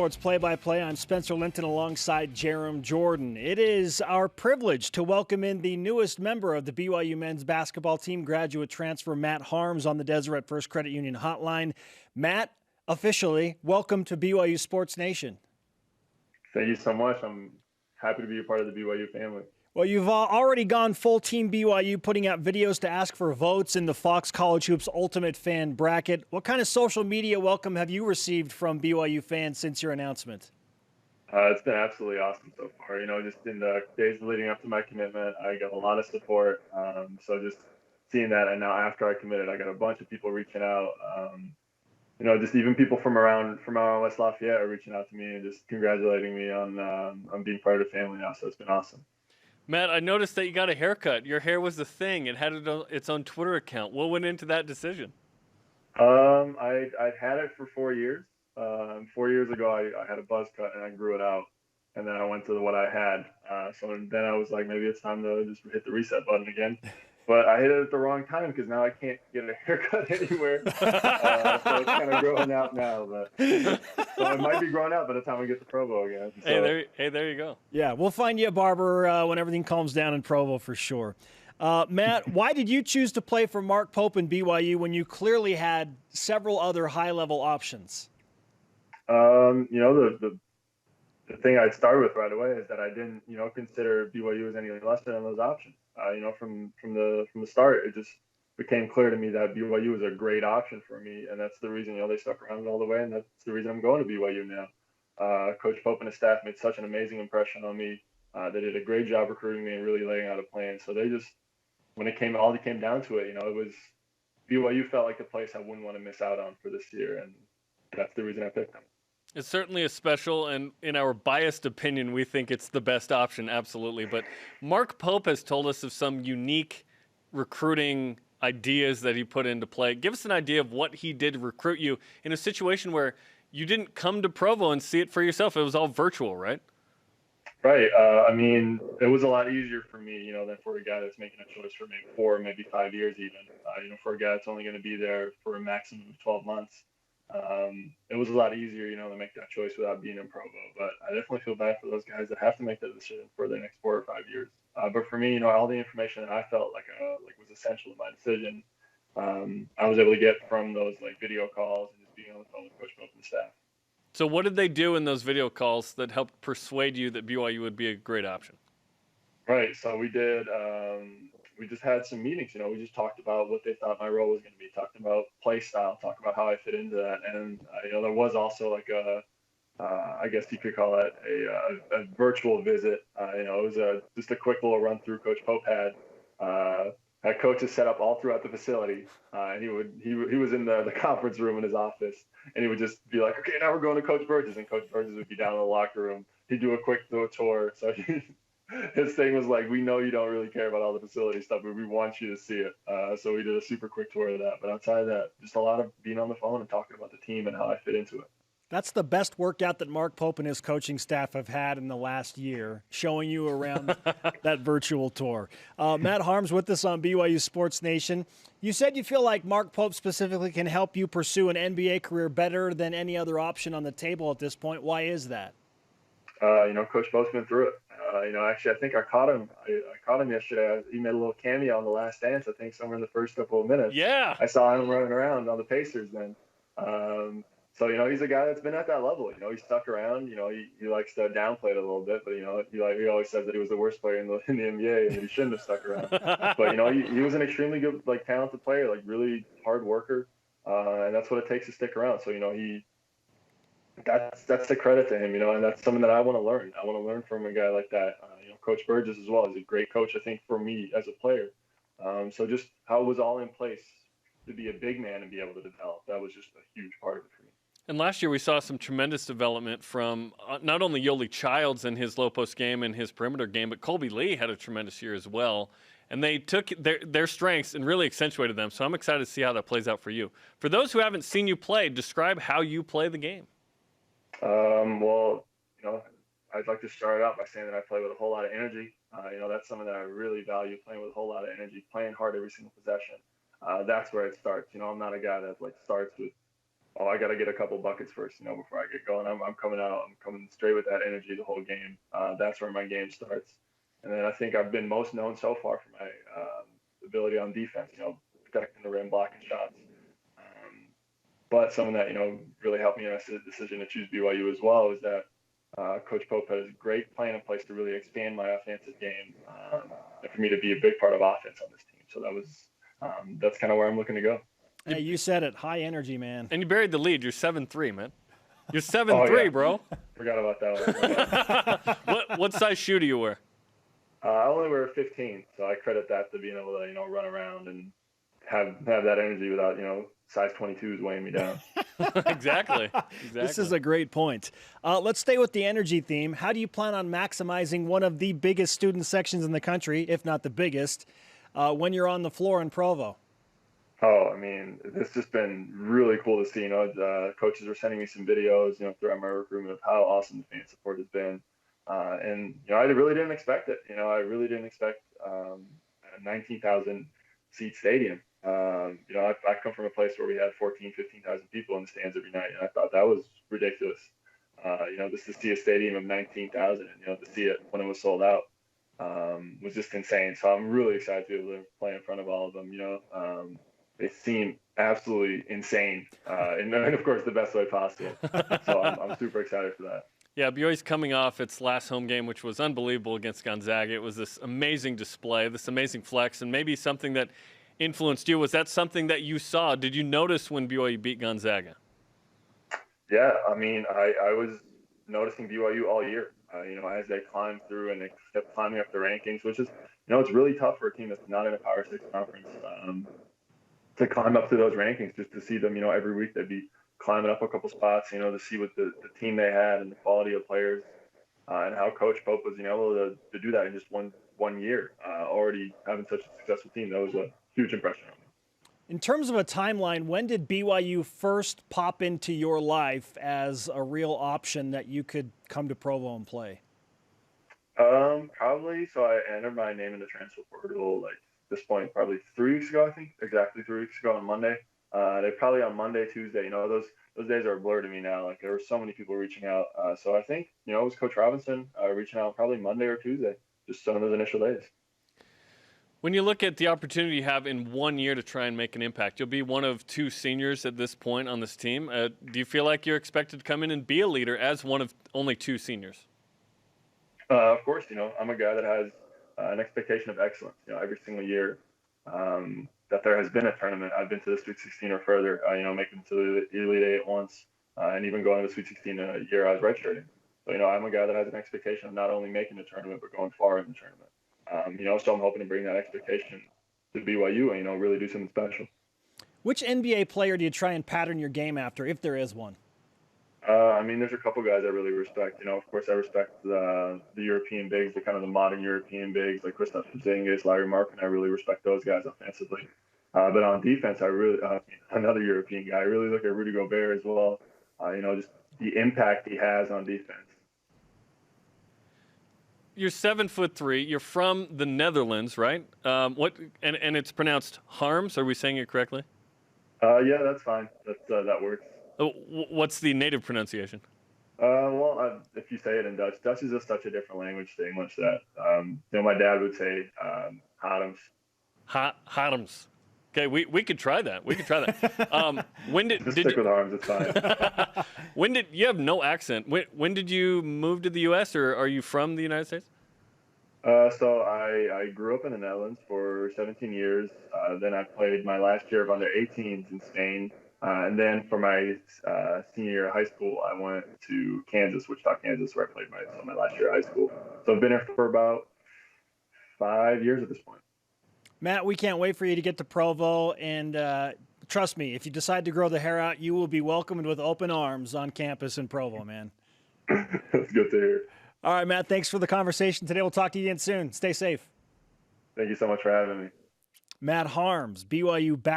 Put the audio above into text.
Sports play-by-play. I'm Spencer Linton alongside Jerem Jordan. It is our privilege to welcome in the newest member of the BYU men's basketball team, graduate transfer Matt Haarms on the Deseret First Credit Union hotline. Matt, officially, welcome to BYU Sports Nation. Thank you so much. I'm happy to be a part of the BYU family. Well, you've already gone full team BYU, putting out videos to ask for votes in the Fox College Hoops Ultimate Fan Bracket. What kind of social media welcome have you received from BYU fans since your announcement? It's been absolutely awesome so far. Just in the days leading up to my commitment, I got a lot of support. So just seeing that, and now after I committed, I got a bunch of people reaching out. Just even people from around West Lafayette are reaching out to me and just congratulating me on being part of the family now. So it's been awesome. Matt, I noticed that you got a haircut. Your hair was the thing. It had its own Twitter account. What went into that decision? I'd had it for 4 years. 4 years ago, I had a buzz cut and I grew it out. And then I went to what I had. So then I was like, maybe it's time to just hit the reset button again. But I hit it at the wrong time because now I can't get a haircut anywhere. So it's kind of growing out now. So it might be growing out by the time we get to Provo again. So. Hey, there you go. Yeah, we'll find you a barber when everything calms down in Provo for sure. Matt, why did you choose to play for Marc Pope and BYU when you clearly had several other high-level options? The thing I'd start with right away is that I didn't, consider BYU as any less than those options. From the start, it just became clear to me that BYU was a great option for me, and that's the reason they stuck around all the way, and that's the reason I'm going to BYU now. Coach Pope and his staff made such an amazing impression on me. They did a great job recruiting me and really laying out a plan. So they just, when it came down to it, it was BYU felt like the place I wouldn't want to miss out on for this year, and that's the reason I picked them. It certainly is special, and in our biased opinion, we think it's the best option, absolutely. But Marc Pope has told us of some unique recruiting ideas that he put into play. Give us an idea of what he did to recruit you in a situation where you didn't come to Provo and see it for yourself. It was all virtual, right? Right. It was a lot easier for me, than for a guy that's making a choice for maybe 4, maybe 5 years even. For a guy that's only going to be there for a maximum of 12 months. It was a lot easier, to make that choice without being in Provo. But I definitely feel bad for those guys that have to make that decision for the next 4 or 5 years. But for me, all the information that I felt like was essential in my decision, I was able to get from those video calls and just being on the phone with Coach Pope and the staff. So what did they do in those video calls that helped persuade you that BYU would be a great option? Right. So we did. We just had some meetings. We just talked about what they thought my role was going to be. Talked about play style. Talked about how I fit into that. And there was also I guess you could call it a virtual visit. It was just a quick little run through Coach Pope had coaches set up all throughout the facility, and he was in the conference room in his office, and he would just be like, okay, now we're going to Coach Burgess, and Coach Burgess would be down in the locker room. He'd do a quick tour. So his thing was like, we know you don't really care about all the facility stuff, but we want you to see it. So we did a super quick tour of that. But outside of that, just a lot of being on the phone and talking about the team and how I fit into it. That's the best workout that Marc Pope and his coaching staff have had in the last year, showing you around that virtual tour. Matt Haarms with us on BYU Sports Nation. You said you feel like Marc Pope specifically can help you pursue an NBA career better than any other option on the table at this point. Why is that? Coach Pope's been through it. Actually, I think I caught him. I caught him yesterday. He made a little cameo on The Last Dance, I think, somewhere in the first couple of minutes. Yeah. I saw him running around on the Pacers then. So, he's a guy that's been at that level. He stuck around. He likes to downplay it a little bit, but, he always says that he was the worst player in the NBA and that he shouldn't have stuck around. But, he was an extremely good, talented player, really hard worker. And that's what it takes to stick around. So, that's the credit to him, and that's something that I want to learn. I want to learn from a guy like that. Coach Burgess as well is a great coach, I think, for me as a player. So just how it was all in place to be a big man and be able to develop, that was just a huge part of it for me. And last year we saw some tremendous development from not only Yoli Childs and his low post game and his perimeter game, but Colby Lee had a tremendous year as well. And they took their strengths and really accentuated them. So I'm excited to see how that plays out for you. For those who haven't seen you play, describe how you play the game. I'd like to start out by saying that I play with a whole lot of energy. That's something that I really value, playing with a whole lot of energy, playing hard every single possession. That's where it starts. I'm not a guy that starts with oh, I got to get a couple buckets first, before I get going. I'm coming out. I'm coming straight with that energy the whole game. That's where my game starts. And then I think I've been most known so far for my ability on defense, protecting the rim, blocking shots. But something that, really helped me in my decision to choose BYU as well is that Coach Pope has a great plan in place to really expand my offensive game and for me to be a big part of offense on this team. So that's kind of where I'm looking to go. Hey, you said it. High energy, man. And you buried the lead. You're 7'3", man. You're 7'3", yeah. bro. Forgot about that one. What size shoe do you wear? I only wear 15, so I credit that to being able to, run around and have that energy without, size 22s weighing me down. Exactly. This is a great point. Let's stay with the energy theme. How do you plan on maximizing one of the biggest student sections in the country, if not the biggest, when you're on the floor in Provo? Oh, I mean, it's just been really cool to see. Coaches were sending me some videos, throughout my recruitment of how awesome the fan support has been. And I really didn't expect it. I really didn't expect a 19,000 seat stadium. I come from a place where we had 14, 15,000 people in the stands every night, and I thought that was ridiculous. Just to see a stadium of 19,000, and to see it when it was sold out was just insane. So I'm really excited to be able to play in front of all of them. They seem absolutely insane, and of course the best way possible. So I'm super excited for that. Yeah, BYU's coming off its last home game, which was unbelievable against Gonzaga. It was this amazing display, this amazing flex, and maybe something that influenced you. Was that something that you saw? Did you notice when BYU beat Gonzaga? Yeah, I mean, I was noticing BYU all year, as they climbed through and they kept climbing up the rankings, which is, it's really tough for a team that's not in a Power 6 conference to climb up through those rankings, just to see them, every week they'd be climbing up a couple spots, to see what the team they had and the quality of players and how Coach Pope was, able to do that in just one year, already having such a successful team. That was a huge impression on me. In terms of a timeline, when did BYU first pop into your life as a real option that you could come to Provo and play? Probably. So I entered my name in the transfer portal, at this point, probably 3 weeks ago, I think, exactly 3 weeks ago on Monday. They probably on Monday, Tuesday, those days are a blur to me now. There were so many people reaching out. So I think, it was Coach Robinson reaching out probably Monday or Tuesday, just some of those initial days. When you look at the opportunity you have in 1 year to try and make an impact, you'll be one of 2 seniors at this point on this team. Do you feel like you're expected to come in and be a leader as one of only 2 seniors? Of course, I'm a guy that has an expectation of excellence, every single year. That there has been a tournament. I've been to the Sweet 16 or further, making it to the Elite Eight once, and even going to the Sweet 16 a year I was redshirting. So, I'm a guy that has an expectation of not only making the tournament, but going far in the tournament. So I'm hoping to bring that expectation to BYU and, really do something special. Which NBA player do you try and pattern your game after, if there is one? There's a couple guys I really respect. Of course, I respect the European bigs, the kind of the modern European bigs like Kristaps Porzingis, Larry Markin. I really respect those guys offensively. But on defense, I really another European guy. I really look at Rudy Gobert as well. Just the impact he has on defense. You're 7'3". You're from the Netherlands, right? And it's pronounced Haarms. Are we saying it correctly? Yeah, that's fine. That works. What's the native pronunciation? If you say it in Dutch, Dutch is just such a different language to English that my dad would say Haarms. Haarms. Okay, we could try that. When did stick with Haarms? It's fine. When did you have no accent? When did you move to the U.S. or are you from the United States? So I grew up in the Netherlands for 17 years. Then I played my last year of under 18s in Spain. And then for my senior year of high school, I went to Kansas, Wichita, Kansas, where I played my last year of high school. So I've been here for about 5 years at this point. Matt, we can't wait for you to get to Provo. And trust me, if you decide to grow the hair out, you will be welcomed with open arms on campus in Provo, man. That's good to hear. All right, Matt, thanks for the conversation today. We'll talk to you again soon. Stay safe. Thank you so much for having me. Matt Haarms, BYU basketball.